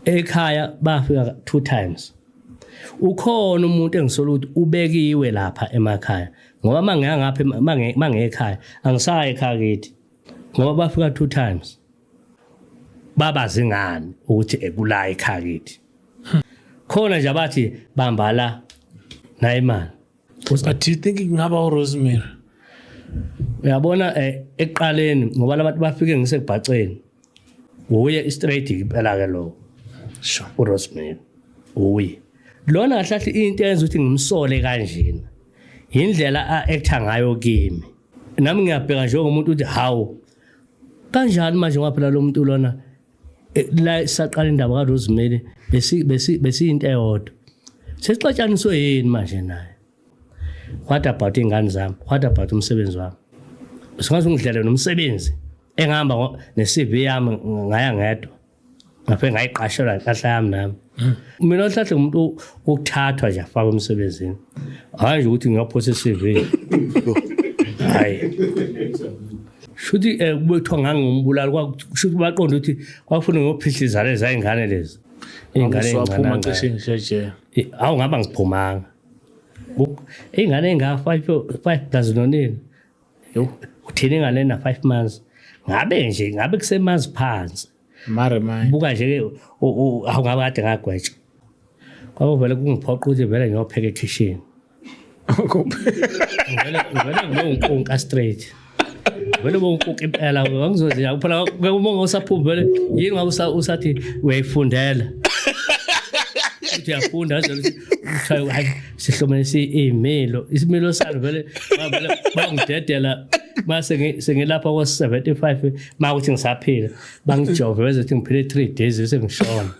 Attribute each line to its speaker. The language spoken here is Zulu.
Speaker 1: ekhaya bafika 2 times ukhona umuntu engisola ukuthi ubekiwe lapha emakhaya ngoba mangengapha mangekhaya angisayi ekhaya kithi ngoba bafika 2 times babazi ngani ukuthi ekula ekhaya kithi khona nje abathi bambala na imali.
Speaker 2: But do you think ngaba uRosemary?
Speaker 1: Uyabona eqaleni ngoba labantu bafike ngisebhaceni uye straight impela ke lo
Speaker 2: Sure.
Speaker 1: uRosemary uye lona ahlahle into eyenza ukuthi ngimsole kanjena indlela a-acta ngayo kimi nami ngiyabheka njengomuntu uthi hawu kanjani manje ngaphela lo muntu lona la saqala indaba kaRosemary besiyinto eyodwa sesixatshaniswe yini manje naye. What about ingane zami? What about umsebenzi wami? Singaze ngidlele nomsebenzi engihamba ne-CV yami ngaya ngedwa ngaphe ngayiqashela inhlahla yami nami. Mina ohlahle umuntu ukuthathwa nje afaka emsebenzini hayi nje ukuthi ngiyaphosa i-CV hayi shuthi kubethwa ngangombulali kushuthi baqonda ukuthi kwafuna ngophihliza lezi ayingane lezi ingane
Speaker 2: eziphuma cishe nje
Speaker 1: awu ngaba ngiphumanga ingane enga 5 dozen onini yo uthini ingane na 5 months ngabe kusemanzi phansi
Speaker 2: mara manje
Speaker 1: buka nje awungabe kade ngagwetsha kwabo vele kungiphoqa ukuthi vele ngiyopheka ekitchen vele ngonkonka straight vele bonkonka impela ngizoziya phela uma usaphuma vele yini ngabe usathi uyayifundela uthi uyafunda nje hayi sihlomenisa isimilo salo vele bangidedela mase sengilapha kwa 75 makuthi ngisaphila bangijove bese ukuthi ngiphile 3 days bese ngishona.